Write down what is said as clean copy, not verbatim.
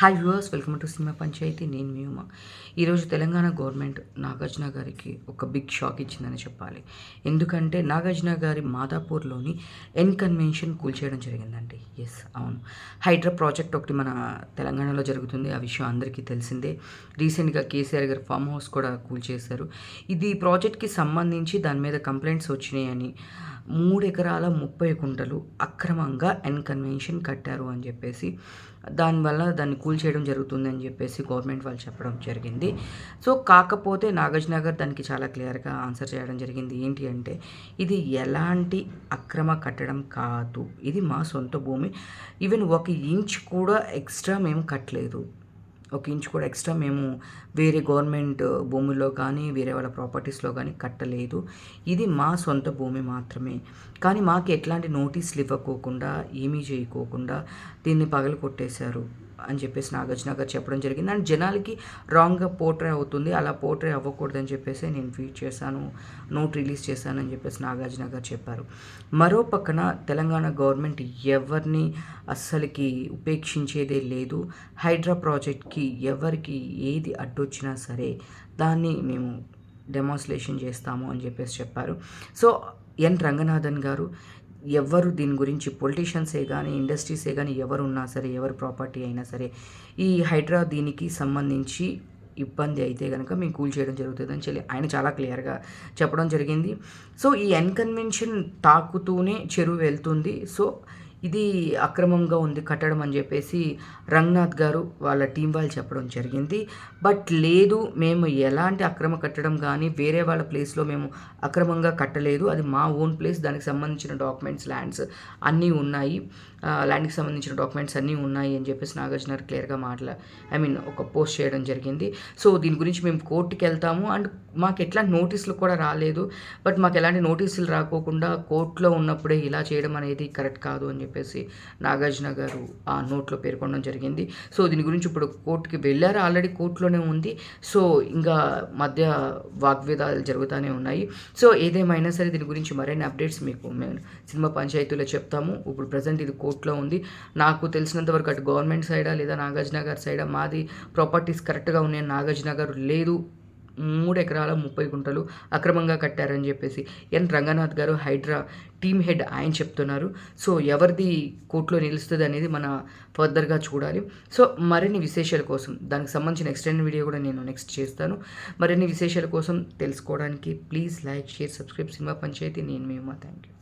Hi viewers, welcome to cinema Panchayati. నేను మీ ఉమా. ఈరోజు తెలంగాణ గవర్నమెంట్ నాగార్జున గారికి ఒక బిగ్ షాక్ ఇచ్చిందని చెప్పాలి. ఎందుకంటే నాగార్జున గారి మాదాపూర్లోని ఎన్ కన్వెన్షన్ కూల్చేయడం జరిగిందండి. ఎస్, అవును. హైడ్రా ప్రాజెక్ట్ ఒకటి మన తెలంగాణలో జరుగుతుంది. ఆ విషయం అందరికీ తెలిసిందే. రీసెంట్గా కేసీఆర్ గారి ఫామ్ హౌస్ కూడా కూల్చేశారు. ఇది ప్రాజెక్ట్కి సంబంధించి దాని మీద కంప్లైంట్స్ వచ్చినాయని 3 ఎకరాల 30 గుంటలు అక్రమంగా ఎన్ కన్వెన్షన్ కట్టారు అని చెప్పేసి, దానివల్ల దాన్ని కూల్చేయడం జరుగుతుందని చెప్పేసి గవర్నమెంట్ వాళ్ళు చెప్పడం జరిగింది. సో కాకపోతే నాగార్జున గారు దానికి చాలా క్లియర్గా ఆన్సర్ చేయడం జరిగింది. ఏంటి అంటే, ఇది ఎలాంటి అక్రమ కట్టడం కాదు, ఇది మా సొంత భూమి. ఈవెన్ 1 ఇంచ్ కూడా ఎక్స్ట్రా మేము కట్టలేదు. 1 ఇంచ్ కూడా ఎక్స్ట్రా మేము వేరే గవర్నమెంట్ భూముల్లో కానీ వేరే వాళ్ళ ప్రాపర్టీస్లో కానీ కట్టలేదు. ఇది మా సొంత భూమి మాత్రమే. కానీ మాకు ఎట్లాంటి నోటీసులు ఇవ్వకోకుండా, ఏమీ చేయకోకుండా దీన్ని పగలగొట్టేశారు అని చెప్పేసి నాగార్జున గారు చెప్పడం జరిగింది. అండ్ జనాలకి రాంగ్గా పోర్ట్రే అవుతుంది. అలా పోర్ట్రే అవ్వకూడదని చెప్పేసి నేను ట్వీట్ చేశాను, నోట్ రిలీజ్ చేశాను అని చెప్పేసి నాగార్జున గారు చెప్పారు. మరో పక్కన తెలంగాణ గవర్నమెంట్ ఎవరిని అస్సలకి ఉపేక్షించేదే లేదు. హైడ్రా ప్రాజెక్ట్కి ఎవరికి ఏది అడ్డొచ్చినా సరే దాన్ని మేము డెమాన్స్ట్రేషన్ చేస్తాము అని చెప్పేసి చెప్పారు. సో ఎన్ రంగనాథన్ గారు, ఎవరు దీని గురించి పొలిటీషియన్సే కానీ ఇండస్ట్రీసే కానీ ఎవరు ఉన్నా సరే, ఎవరి ప్రాపర్టీ అయినా సరే, ఈ హైడ్రా దీనికి సంబంధించి ఇబ్బంది అయితే కనుక మేము కూల్చేయడం జరుగుతుందని ఆయన చాలా క్లియర్గా చెప్పడం జరిగింది. సో ఈ ఎన్ కన్వెన్షన్ తాకుతూనే చెరువు వెళ్తుంది. సో ఇది అక్రమంగా ఉంది కట్టడం అని చెప్పేసి రంగనాథ్ గారు వాళ్ళ టీం వాళ్ళు చెప్పడం జరిగింది. బట్ లేదు, మేము ఎలాంటి అక్రమ కట్టడం కానీ వేరే వాళ్ళ ప్లేస్లో మేము అక్రమంగా కట్టలేదు. అది మా ఓన్ ప్లేస్. దానికి సంబంధించిన డాక్యుమెంట్స్, ల్యాండ్స్ అన్నీ ఉన్నాయి. ల్యాండ్కి సంబంధించిన డాక్యుమెంట్స్ అన్నీ ఉన్నాయి అని చెప్పేసి నాగార్జున గారు క్లియర్గా ఒక పోస్ట్ చేయడం జరిగింది. సో దీని గురించి మేము కోర్టుకి వెళ్తాము. అండ్ మాకు ఎట్లాంటి నోటీసులు కూడా రాలేదు. బట్ మాకు ఎలాంటి నోటీసులు రాకోకుండా కోర్టులో ఉన్నప్పుడే ఇలా చేయడం అనేది కరెక్ట్ కాదు అని చెప్పేసి నాగార్జున గారు ఆ నోట్లో పేర్కొనడం జరిగింది. సో దీని గురించి ఇప్పుడు కోర్టుకి వెళ్ళారు, ఆల్రెడీ కోర్టులోనే ఉంది. సో ఇంకా మధ్య వాగ్వేదాలు జరుగుతూనే ఉన్నాయి. సో ఏదేమైనా సరే దీని గురించి మరిన్ని అప్డేట్స్ మీకు మేము సినిమా పంచాయతీలో చెప్తాము. ఇప్పుడు ప్రజెంట్ ఇది కోర్టులో ఉంది. నాకు తెలిసినంత వరకు అటు గవర్నమెంట్ సైడా లేదా నాగార్జున గారి సైడా మాది ప్రాపర్టీస్ కరెక్ట్గా ఉన్నాయని నాగార్జున గారు లేదు, 3 ఎకరాల 30 గుంటలు అక్రమంగా కట్టారని చెప్పేసి ఎన్ రంగనాథ్ గారు హైడ్రా టీమ్ హెడ్ ఆయన చెప్తున్నారు. సో ఎవరిది కోర్టులో నిలుస్తుంది అనేది మన ఫర్దర్గా చూడాలి. సో మరిన్ని విశేషాల కోసం దానికి సంబంధించిన ఎక్స్టెండ్ వీడియో కూడా నేను నెక్స్ట్ చేస్తాను. మరిన్ని విశేషాల కోసం తెలుసుకోవడానికి please like, share, subscribe cinema Panchayati. నేను మీ ఉమా. Thank you.